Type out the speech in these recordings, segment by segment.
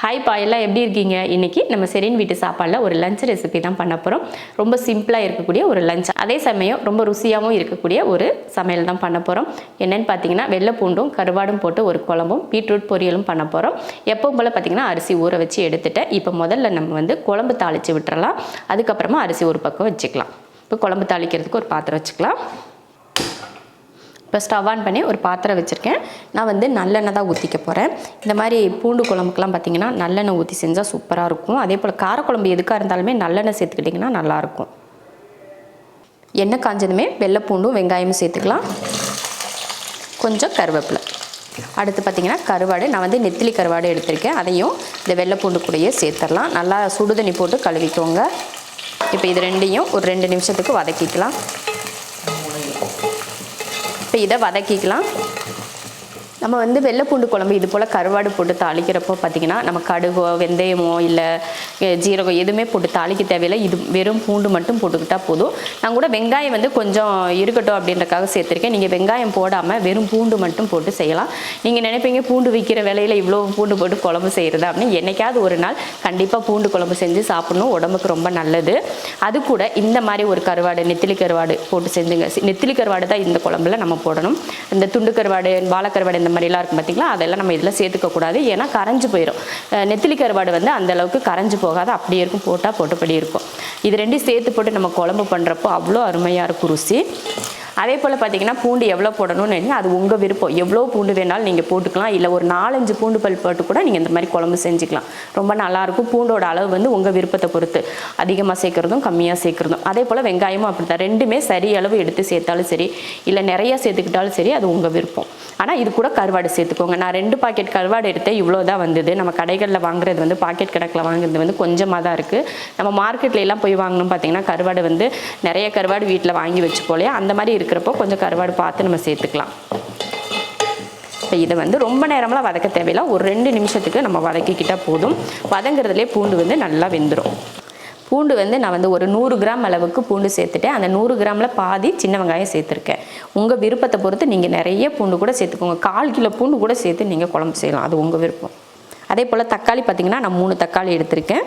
Hi பா, எல்லாம் எப்படி இருக்கீங்க? இன்றைக்கி நம்ம ஷெரின் வீட்டு சாப்பாடில் ஒரு லஞ்ச் ரெசிபி தான் பண்ண போகிறோம். ரொம்ப சிம்பிளாக இருக்கக்கூடிய ஒரு லஞ்ச், அதே சமயம் ரொம்ப ருசியாகவும் இருக்கக்கூடிய ஒரு சமையல் தான் பண்ண போகிறோம். என்னென்னு பார்த்தீங்கன்னா, வெள்ளை பூண்டும் கருவாடும் போட்டு ஒரு குழம்பும் பீட்ரூட் பொரியலும் பண்ண போகிறோம். எப்பவும் போல் பார்த்தீங்கன்னா அரிசி ஊற வச்சு எடுத்துட்டேன். இப்போ முதல்ல நம்ம குழம்பு தாளித்து விட்டுறலாம். அதுக்கப்புறமா அரிசி ஒரு பக்கம் வச்சுக்கலாம். இப்போ குழம்பு தாளிக்கிறதுக்கு ஒரு பாத்திரம் வச்சுக்கலாம். இப்போ ஸ்டவ் ஆன் பண்ணி ஒரு பாத்திரம் வச்சுருக்கேன். நான் நல்லெண்ணெய் தான் ஊற்றிக்க போகிறேன். இந்த மாதிரி பூண்டு குழம்புக்கெலாம் பார்த்திங்கன்னா நல்லெண்ணெய் ஊற்றி செஞ்சால் சூப்பராக இருக்கும். அதே போல் காரக்குழம்பு எதுக்காக இருந்தாலுமே நல்லெண்ணெய் சேர்த்துக்கிட்டிங்கன்னா நல்லாயிருக்கும். எண்ணெய் காஞ்சதுமே வெள்ளை பூண்டும் வெங்காயமும் சேர்த்துக்கலாம். கொஞ்சம் கருவேப்பிலை. அடுத்து பார்த்திங்கன்னா கருவாடு, நான் நெத்திலி கருவாடு எடுத்திருக்கேன். அதையும் இந்த வெள்ளை பூண்டு கூடயே சேர்த்துடலாம். நல்லா சுடுதண்ணி போட்டு கழுவிக்கோங்க. இப்போ இது ரெண்டையும் ஒரு 2 நிமிஷத்துக்கு வதக்கிக்கலாம். இப்போ இதை வதக்கிக்கலாம். நம்ம வெள்ளை பூண்டு குழம்பு இது போல் கருவாடு போட்டு தாளிக்கிறப்போ பார்த்திங்கன்னா நம்ம கடுகோ வெந்தயமோ இல்லை ஜீரகம் எதுவுமே போட்டு தாளிக்க தேவையில்லை. இது வெறும் பூண்டு மட்டும் போட்டுக்கிட்டால் போதும். நான் கூட வெங்காயம் கொஞ்சம் இருக்கட்டும் அப்படின்றக்காக சேர்த்துருக்கேன். நீங்கள் வெங்காயம் போடாமல் வெறும் பூண்டு மட்டும் போட்டு செய்யலாம். நீங்கள் நினைப்பீங்க பூண்டு விற்கிற விலையில் இவ்வளோ பூண்டு போட்டு குழம்பு செய்கிறது அப்படின்னு. என்றைக்காவது ஒரு நாள் கண்டிப்பாக பூண்டு குழம்பு செஞ்சு சாப்பிடணும், உடம்புக்கு ரொம்ப நல்லது. அது கூட இந்த மாதிரி ஒரு கருவாடு, நெத்திலி கருவாடு போட்டு செஞ்சுங்க. நெத்திலி கருவாடு தான் இந்த குழம்புல நம்ம போடணும். இந்த துண்டு கருவாடு, வாழைக்கருவாடு இந்த மாதிரிலாம் இருக்கும் பார்த்திங்களா, அதெல்லாம் நம்ம இதில் சேர்த்துக்கக்கூடாது. ஏன்னா கரைஞ்சி போயிடும். நெத்திலி கருவாடு அந்த அளவுக்கு கரைஞ்சி போகாது, அப்படியே இருக்கும். போட்டால் போட்டபடி இருக்கும். இது ரெண்டையும் சேர்த்து போட்டு நம்ம குழம்பு பண்ணுறப்போ அவ்வளோ அருமையாக இருக்கும் ருசி. அதே போல் பார்த்திங்கன்னா பூண்டு எவ்வளோ போடணும்னு அது உங்கள் விருப்பம். எவ்வளோ பூண்டு வேணாலும் நீங்கள் போட்டுக்கலாம். இல்லை ஒரு 4-5 பூண்டு பல் போட்டு கூட நீங்கள் இந்த மாதிரி குழம்பு செஞ்சுக்கலாம். ரொம்ப நல்லாயிருக்கும். பூண்டோட அளவு உங்கள் விருப்பத்தை பொறுத்து அதிகமாக சேர்க்குறதும் கம்மியாக சேர்க்குறதும். அதே போல் வெங்காயமும் அப்படி தான். ரெண்டுமே சரி அளவு எடுத்து சேர்த்தாலும் சரி, இல்லை நிறையா சேர்த்துக்கிட்டாலும் சரி, அது உங்கள் விருப்பம். ஆனால் இது கூட கருவாடு சேர்த்துக்கோங்க. நான் 2 பாக்கெட் கருவாடு எடுத்தேன், இவ்வளோ தான் வந்தது. நம்ம கடைகளில் வாங்குறது பாக்கெட் கணக்கில் வாங்குறது கொஞ்சமாக தான் இருக்குது. நம்ம மார்க்கெட்ல எல்லாம் போய் வாங்கணும் பார்த்திங்கன்னா கருவாடு நிறைய கருவாடு வீட்டில் வாங்கி வச்சு போலையா, அந்த மாதிரி இருக்கிறப்போ கொஞ்சம் கருவாடு பார்த்து நம்ம சேர்த்துக்கலாம். இப்போ இதை ரொம்ப நேரமெலாம் வதக்க தேவையில்லை. ஒரு 2 நிமிஷத்துக்கு நம்ம வதக்கிக்கிட்டால் போதும். வதங்குறதுலே பூண்டு நல்லா வெந்துடும். பூண்டு நான் ஒரு 100 கிராம் அளவுக்கு பூண்டு சேர்த்துட்டேன். அந்த 100 கிராமில் பாதி சின்ன வெங்காயம் சேர்த்துருக்கேன். உங்கள் விருப்பத்தை பொறுத்து நீங்கள் நிறைய பூண்டு கூட சேர்த்துக்கோங்க. 1/4 கிலோ பூண்டு கூட சேர்த்து நீங்கள் குழம்பு செய்யலாம், அது உங்கள் விருப்பம். அதே போல் தக்காளி பார்த்திங்கன்னா நான் 3 தக்காளி எடுத்திருக்கேன்.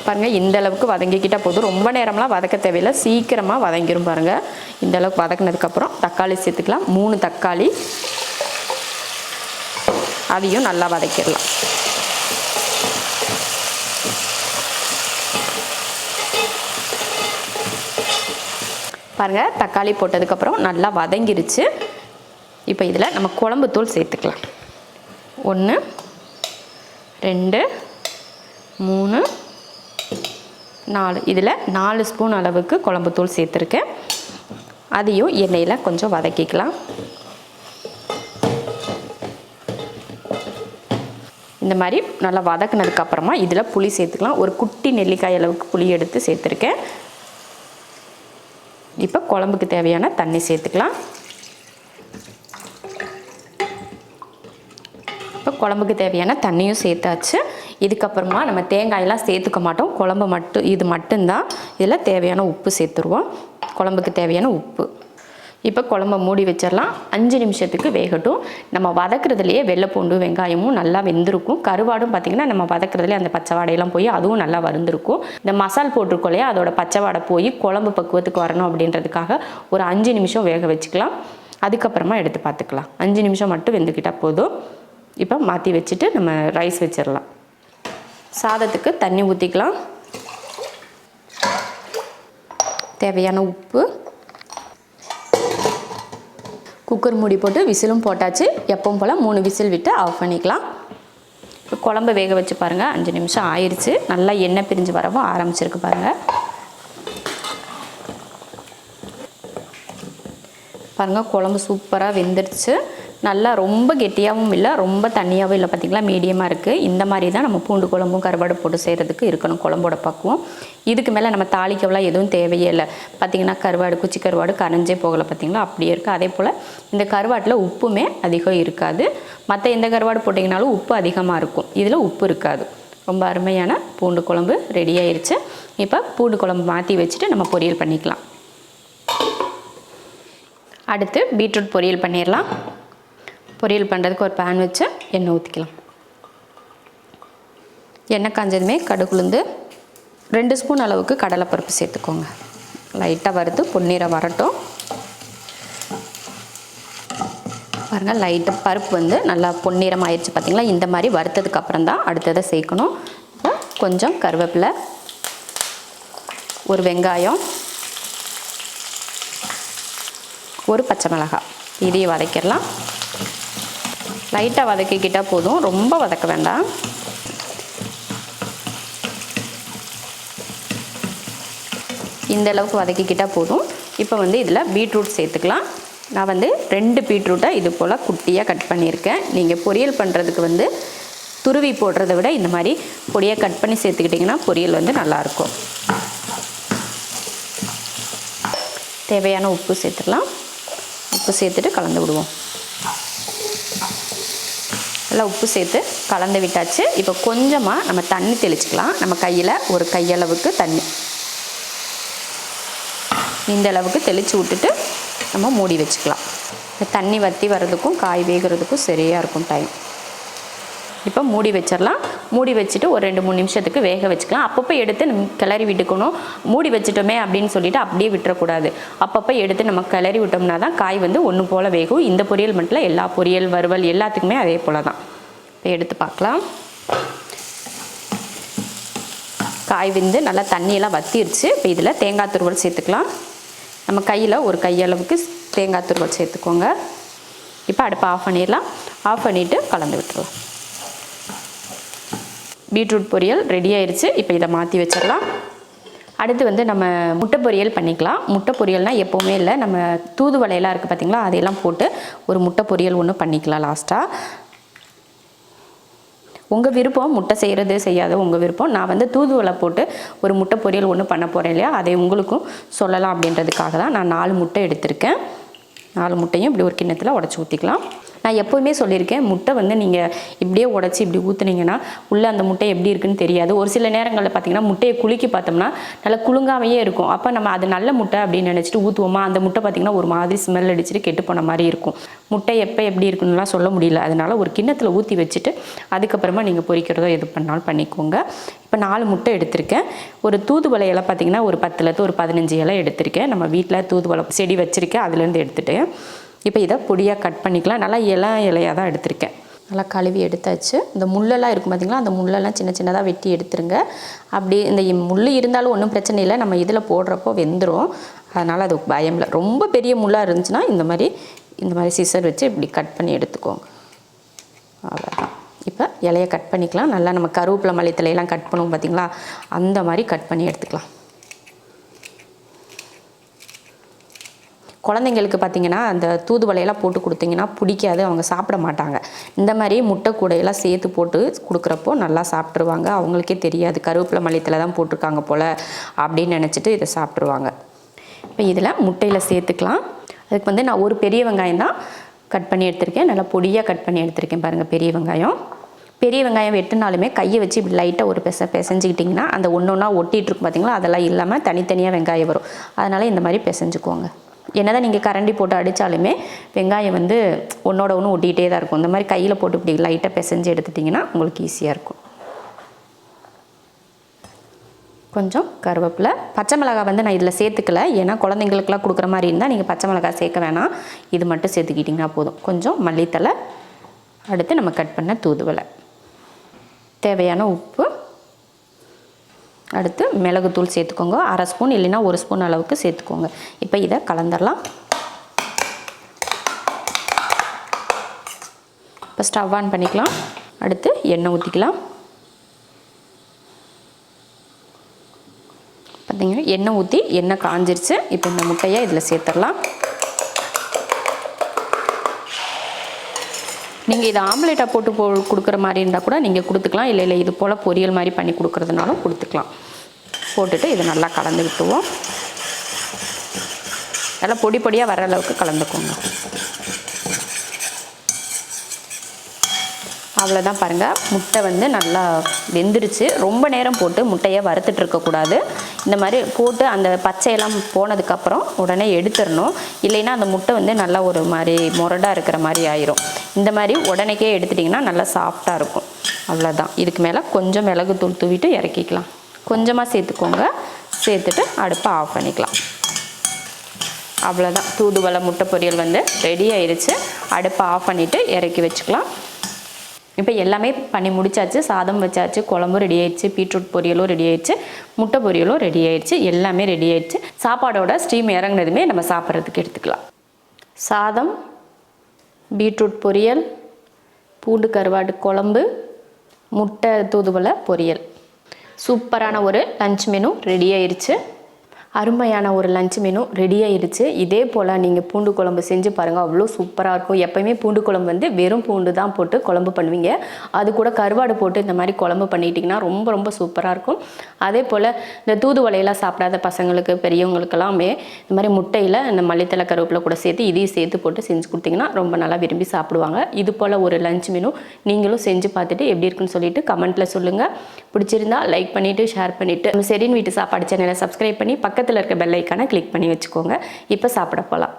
பாருங்கள், இந்த அளவுக்கு வதங்கிக்கிட்டால் போதும். ரொம்ப நேரம்லாம் வதக்க தேவையில்லை, சீக்கிரமாக வதங்கிடும். பாருங்கள், இந்த அளவுக்கு வதக்கினதுக்கப்புறம் தக்காளி சேர்த்துக்கலாம். 3 தக்காளி, அதையும் நல்லா வதக்கிடலாம். பாருங்கள், தக்காளி போட்டதுக்கப்புறம் நல்லா வதங்கிருச்சு. இப்போ இதில் நம்ம குழம்பு தூள் சேர்த்துக்கலாம். 1 2 3 4, இதில் 4 ஸ்பூன் அளவுக்கு குழம்பு தூள் சேர்த்துருக்கேன். அதையும் எண்ணெயில் கொஞ்சம் வதக்கிக்கலாம். இந்த மாதிரி நல்லா வதக்குனதுக்கப்புறமா இதில் புளி சேர்த்துக்கலாம். ஒரு குட்டி நெல்லிக்காய் அளவுக்கு புளி எடுத்து சேர்த்துருக்கேன். இப்போ குழம்புக்கு தேவையான தண்ணி சேர்த்துக்கலாம். இப்போ குழம்புக்கு தேவையான தண்ணியும் சேர்த்தாச்சு. இதுக்கப்புறமா நம்ம தேங்காயெல்லாம் சேர்த்துக்க மாட்டோம். குழம்பு மட்டும், இது மட்டும்தான். இதில் தேவையான உப்பு சேர்த்துருவோம். குழம்புக்கு தேவையான உப்பு. இப்போ குழம்பை மூடி வச்சிடலாம். 5 நிமிஷத்துக்கு வேகட்டும். நம்ம வதக்குறதுலேயே வெள்ளை பூண்டு வெங்காயமும் நல்லா வெந்திருக்கும். கருவாடும் பார்த்திங்கன்னா நம்ம வதக்குறதுலேயே அந்த பச்சை வாடையெல்லாம் போய் அதுவும் நல்லா வறுந்துருக்கும். இந்த மசால் போட்டிருக்கோம் இல்லையா, அதோட பச்சை வாடை போய் குழம்பு பக்குவத்துக்கு வரணும் அப்படின்றதுக்காக ஒரு 5 நிமிஷம் வேக வச்சுக்கலாம். அதுக்கப்புறமா எடுத்து பார்த்துக்கலாம். 5 நிமிஷம் மட்டும் வெந்துக்கிட்டால் போதும். இப்போ மாற்றி வச்சுட்டு நம்ம ரைஸ் வச்சிடலாம். சாதத்துக்கு தண்ணி ஊற்றிக்கலாம். தேவையான உப்பு. குக்கர் மூடி போட்டு விசிலும் போட்டாச்சு. எப்பவும் போல் 3 விசில் விட்டு ஆஃப் பண்ணிக்கலாம். இப்போ குழம்பு வேக வச்சு பாருங்கள், 5 நிமிஷம் ஆயிடுச்சு. நல்லா எண்ணெய் பிரிஞ்சு வரவும் ஆரம்பிச்சிருக்கு பாருங்கள். பாருங்கள், குழம்பு சூப்பராக வெந்துடுச்சு. நல்லா ரொம்ப கெட்டியாகவும் இல்லை, ரொம்ப தண்ணியாகவும் இல்லை. பார்த்திங்களா, மீடியமாக இருக்குது. இந்த மாதிரி தான் நம்ம பூண்டு குழம்பும் கருவாடு போட்டு செய்கிறதுக்கு இருக்கணும் குழம்போட பக்குவம். இதுக்கு மேலே நம்ம தாளிக்கவெல்லாம் எதுவும் தேவையே இல்லை. பார்த்திங்கன்னா கருவாடு, குச்சி கருவாடு கரைஞ்சே போகலை. பார்த்திங்களா, அப்படியே இருக்குது. அதே போல் இந்த கருவாட்டில் உப்புமே அதிகம் இருக்காது. மற்ற எந்த கருவாடு போட்டிங்கனாலும் உப்பு அதிகமாக இருக்கும், இதில் உப்பு இருக்காது. ரொம்ப அருமையான பூண்டு குழம்பு ரெடி ஆயிடுச்சு. இப்போ பூண்டு குழம்பு மாற்றி வச்சுட்டு நம்ம பொரியல் பண்ணிக்கலாம். அடுத்து பீட்ரூட் பொரியல் பண்ணிடலாம். பொரியல் பண்ணுறதுக்கு ஒரு பேன் வச்சு எண்ணெய் ஊற்றிக்கலாம். எண்ணெய் காஞ்சதுமே கடுகு உளுந்து 2 ஸ்பூன் அளவுக்கு கடலைப்பருப்பு சேர்த்துக்கோங்க. லைட்டாக வறுத்து பொன்னிறம் வரட்டும். பாருங்கள், லைட்டாக பருப்பு வந்து நல்லா பொன்னிறம் ஆயிடுச்சு பார்த்திங்களா. இந்த மாதிரி வறுத்ததுக்கு அப்புறம் தான் அடுத்ததை சேர்க்கணும். கொஞ்சம் கருவேப்பிலை, ஒரு வெங்காயம், ஒரு பச்சை மிளகாய், இதையும் வதக்கிடலாம். லைட்டாக வதக்கிக்கிட்டால் போதும், ரொம்ப வதக்க வேண்டாம். இந்த அளவுக்கு வதக்கிக்கிட்டால் போதும். இப்போ வந்து இதில் பீட்ரூட் சேர்த்துக்கலாம். நான் வந்து 2 பீட்ரூட்டை இது போல் குட்டியாக கட் பண்ணியிருக்கேன். நீங்கள் பொரியல் பண்ணுறதுக்கு வந்து துருவி போடுறத விட இந்த மாதிரி பொடியாக கட் பண்ணி சேர்த்துக்கிட்டிங்கன்னா பொரியல் வந்து நல்லாயிருக்கும். தேவையான உப்பு சேர்த்துக்கலாம். உப்பு சேர்த்துட்டு கலந்து விடுவோம். நல்லா உப்பு சேர்த்து கலந்து விட்டாச்சு. இப்போ கொஞ்சமாக நம்ம தண்ணி தெளிச்சுக்கலாம். நம்ம கையில் ஒரு கையளவுக்கு தண்ணி இந்த அளவுக்கு தெளித்து விட்டுட்டு நம்ம மூடி வச்சுக்கலாம். இந்த தண்ணி வற்றி வர்றதுக்கும் காய் வேகிறதுக்கும் சரியாக இருக்கும் டைம். இப்போ மூடி வச்சிடலாம். மூடி வச்சுட்டு ஒரு 2-3 நிமிஷத்துக்கு வேக வச்சுக்கலாம். அப்பப்போ எடுத்து நம்ம கிளறி விட்டுக்கணும். மூடி வச்சுட்டோமே அப்படின்னு சொல்லிட்டு அப்படியே விட்டுறக்கூடாது. அப்பப்போ எடுத்து நம்ம கிளறி விட்டோம்னா தான் காய் வந்து ஒன்று போல் வேகும். இந்த பொரியல் மட்டும் இல்லை, எல்லா பொரியல் வறுவல் எல்லாத்துக்குமே அதே போல் தான். இப்போ எடுத்து பார்க்கலாம். காய் வந்து நல்லா தண்ணியெல்லாம் வற்றிருச்சு. இப்போ இதில் தேங்காய் துருவல் சேர்த்துக்கலாம். நம்ம கையில் ஒரு கையளவுக்கு தேங்காய் துருவல் சேர்த்துக்கோங்க. இப்போ அடுப்பை ஆஃப் பண்ணிடலாம். ஆஃப் பண்ணிவிட்டு கலந்து விட்டுடலாம். பீட்ரூட் பொரியல் ரெடி ஆயிடுச்சு. இப்போ இதை மாற்றி வச்சிடலாம். அடுத்து வந்து நம்ம முட்டை பொரியல் பண்ணிக்கலாம். முட்டை பொரியல்னால் எப்போவுமே இல்லை, நம்ம தூதுவளையெல்லாம் இருக்குது பார்த்திங்களா, அதையெல்லாம் போட்டு ஒரு முட்டை பொரியல் ஒன்று பண்ணிக்கலாம் லாஸ்ட்டாக. உங்கள் விருப்பம், முட்டை செய்கிறது செய்யாத உங்கள் விருப்பம். நான் வந்து தூதுவளை போட்டு ஒரு முட்டை பொரியல் ஒன்று பண்ண போகிறேன் இல்லையா, அதை உங்களுக்கும் சொல்லலாம் அப்படின்றதுக்காக தான் நான் 4 முட்டை எடுத்திருக்கேன். 4 முட்டையும் இப்படி ஒரு கிண்ணத்தில் உடச்சி ஊற்றிக்கலாம். நான் எப்போவுமே சொல்லியிருக்கேன், முட்டை வந்து நீங்கள் இப்படியே உடச்சி இப்படி ஊற்றுனீங்கன்னா உள்ளே அந்த முட்டை எப்படி இருக்குன்னு தெரியாது. ஒரு சில நேரங்களில் பார்த்திங்கன்னா முட்டையை குலுக்கி பார்த்தோம்னா நல்லா குலுங்காமையே இருக்கும். அப்போ நம்ம அது நல்ல முட்டை அப்படின்னு நினச்சிட்டு ஊற்றுவோமா, அந்த முட்டை பார்த்திங்கன்னா ஒரு மாதிரி ஸ்மெல் அடிச்சுட்டு கெட்டு போன மாதிரி இருக்கும். முட்டை எப்போ எப்படி இருக்குன்னுலாம் சொல்ல முடியல. அதனால் ஒரு கிண்ணத்தில் ஊற்றி வச்சுட்டு அதுக்கப்புறமா நீங்கள் பொரிக்கிறதோ எது பண்ணாலும் பண்ணிக்கோங்க. இப்போ 4 முட்டை எடுத்திருக்கேன். ஒரு தூதுவளை இலை பார்த்திங்கன்னா ஒரு 10லேருந்து ஒரு 15 இலை எடுத்திருக்கேன். நம்ம வீட்டில் தூதுவளை செடி வச்சுருக்கேன், அதுலேருந்து எடுத்துகிட்டு இப்போ இதை பொடியாக கட் பண்ணிக்கலாம். நல்லா இலையாக தான் எடுத்திருக்கேன். நல்லா கழுவி எடுத்தாச்சு. இந்த முள்ளெல்லாம் இருக்கும் பார்த்திங்களா, அந்த முள்ளெல்லாம் சின்ன சின்னதாக வெட்டி எடுத்துருங்க. அப்படி இந்த முள் இருந்தாலும் ஒன்றும் பிரச்சனை இல்லை, நம்ம இதில் போடுறப்போ வெந்துடும். அதனால் அது பயம் இல்லை. ரொம்ப பெரிய முள்ளாக இருந்துச்சுன்னா இந்த மாதிரி சிசர் வச்சு இப்படி கட் பண்ணி எடுத்துக்கோங்க. அவ்வளோதான். இப்போ இலையை கட் பண்ணிக்கலாம். நல்லா நம்ம கருவேப்பிலை மல்லித்தலையெல்லாம் கட் பண்ணுவோம் பார்த்திங்களா, அந்த மாதிரி கட் பண்ணி எடுத்துக்கலாம். குழந்தைங்களுக்கு பார்த்திங்கன்னா அந்த தூதுவளையெல்லாம் போட்டு கொடுத்தீங்கன்னா பிடிக்காது, அவங்க சாப்பிட மாட்டாங்க. இந்த மாதிரி முட்டை கூடையெல்லாம் சேர்த்து போட்டு கொடுக்குறப்போ நல்லா சாப்பிட்ருவாங்க. அவங்களுக்கே தெரியாது கருவேப்பிலை மல்லித்தலை தான் போட்டிருக்காங்க போல் அப்படின்னு நினச்சிட்டு இதை சாப்பிட்ருவாங்க. இப்போ இதில் முட்டையில் சேர்த்துக்கலாம். அதுக்கு வந்து நான் ஒரு பெரிய வெங்காயம் தான் கட் பண்ணி எடுத்திருக்கேன். நல்லா பொடியாக கட் பண்ணி எடுத்திருக்கேன் பாருங்கள். பெரிய வெங்காயம் வெட்டினாலுமே கையை வச்சு இப்படி லைட்டாக ஒரு பிசைஞ்சிக்கிட்டிங்கன்னா அந்த ஒன்றா ஒட்டிகிட்ருக்கும் பார்த்திங்களா, அதெல்லாம் இல்லாமல் தனித்தனியாக வெங்காயம் வரும். அதனால் இந்த மாதிரி பிசைஞ்சுக்கோங்க. என்னதான் நீங்கள் கரண்டி போட்டு அடித்தாலுமே வெங்காயம் வந்து ஒன்றோட ஒன்று ஒட்டிகிட்டே தான் இருக்கும். இந்த மாதிரி கையில் போட்டு இப்படி லைட்டாக பிசைஞ்சு எடுத்துட்டிங்கன்னா உங்களுக்கு ஈஸியாக இருக்கும். கொஞ்சம் கருவேப்பிலை, பச்சை மிளகாய் வந்து நான் இதில் சேர்த்துக்கல. ஏன்னா குழந்தைங்களுக்குலாம் கொடுக்குற மாதிரி இருந்தால் நீங்கள் பச்சை மிளகாய் சேர்க்க வேணாம், இது மட்டும் சேர்த்துக்கிட்டிங்கன்னா போதும். கொஞ்சம் மல்லித்தலை, அடுத்து நம்ம கட் பண்ண தூதுவளை, தேவையான உப்பு, அடுத்து மிளகுத்தூள் சேர்த்துக்கோங்க. 1/2 ஸ்பூன் இல்லைன்னா 1 ஸ்பூன் அளவுக்கு சேர்த்துக்கோங்க. இப்போ இதை கலந்துடலாம். இப்போ ஸ்டவ் ஆன் பண்ணிக்கலாம். அடுத்து எண்ணெய் ஊற்றிக்கலாம். பார்த்தீங்கன்னா எண்ணெய் ஊற்றி எண்ணெய் காஞ்சிருச்சு. இப்போ இந்த முட்டையை இதில் சேர்த்துடலாம். நீங்கள் இதை ஆம்லேட்டாக போட்டு கொடுக்குற மாதிரி இருந்தால் கூட நீங்கள் கொடுத்துக்கலாம். இல்லை இது போல் பொரியல் மாதிரி பண்ணி கொடுக்குறதுனாலும் கொடுத்துக்கலாம். போட்டுட்டு இதை நல்லா கலந்து விட்டுவோம். நல்லா பொடி பொடியாக வர அளவுக்கு கலந்துக்கோங்க. அவ்வளோதான் பாருங்கள், முட்டை வந்து நல்லா வெந்துருச்சு. ரொம்ப நேரம் போட்டு முட்டையை வறுத்துட்டு இருக்கக்கூடாது. இந்த மாதிரி போட்டு அந்த பச்சையெல்லாம் போனதுக்கப்புறம் உடனே எடுத்துடணும். இல்லைன்னா அந்த முட்டை வந்து நல்லா ஒரு மாதிரி முரடாக இருக்கிற மாதிரி ஆயிரும். இந்த மாதிரி உடனேக்கே எடுத்துட்டிங்கன்னா நல்லா சாஃப்டாக இருக்கும். அவ்வளோதான். இதுக்கு மேலே கொஞ்சம் மிளகுத்தூள் தூவிட்டு இறக்கிக்கலாம். கொஞ்சமாக சேர்த்துக்கோங்க. சேர்த்துட்டு அடுப்பை ஆஃப் பண்ணிக்கலாம். அவ்வளோதான், தூதுவளை முட்டை பொரியல் வந்து ரெடி ஆயிடுச்சு. அடுப்பை ஆஃப் பண்ணிவிட்டு இறக்கி வச்சுக்கலாம். இப்போ எல்லாமே பண்ணி முடிச்சாச்சு. சாதம் வச்சாச்சு, குழம்பும் ரெடி ஆயிடுச்சு, பீட்ரூட் பொரியலும் ரெடி ஆயிடுச்சு, முட்டை பொரியலும் ரெடி ஆயிடுச்சு, எல்லாமே ரெடி ஆயிடுச்சு. சாப்பாடோட ஸ்டீம் இறங்குனதுமே நம்ம சாப்பிட்றதுக்கு எடுத்துக்கலாம். சாதம், பீட்ரூட் பொரியல், பூண்டு கருவாடு குழம்பு, முட்டை தூதுவளை பொரியல். சூப்பரான ஒரு லஞ்ச் மெனு ரெடி ஆயிடுச்சு. அருமையான ஒரு லஞ்ச் மெனு ரெடி ஆயிடுச்சு. இதே போல் நீங்கள் பூண்டு குழம்பு செஞ்சு பாருங்கள், அவ்வளோ சூப்பராக இருக்கும். எப்போயுமே பூண்டு குழம்பு வந்து வெறும் பூண்டு தான் போட்டு குழம்பு பண்ணுவீங்க. அது கூட கருவாடு போட்டு இந்த மாதிரி குழம்பு பண்ணிட்டிங்கன்னா ரொம்ப ரொம்ப சூப்பராக இருக்கும். அதே போல் இந்த தூதுவளையெல்லாம் சாப்பிடாத பசங்களுக்கு, பெரியவங்களுக்கெல்லாமே இந்த மாதிரி முட்டையில் இந்த மல்லித்தலை கருவேப்பிலை கூட சேர்த்து இதையும் சேர்த்து போட்டு செஞ்சு கொடுத்திங்கன்னா ரொம்ப நல்லா விரும்பி சாப்பிடுவாங்க. இது போல் ஒரு லஞ்ச் மெனு நீங்களும் செஞ்சு பார்த்துட்டு எப்படி இருக்குன்னு சொல்லிட்டு கமெண்ட்டில் சொல்லுங்கள். பிடிச்சிருந்தா லைக் பண்ணிவிட்டு ஷேர் பண்ணிவிட்டு ஷெரின் வீட்டு சாப்பாடு சேனலை சப்ஸ்கிரைப் பண்ணி பக்கத்தில் இருக்க பெல் ஐக்கானை கிளிக் பண்ணி வச்சுக்கோங்க. இப்போ சாப்பிட போகலாம்.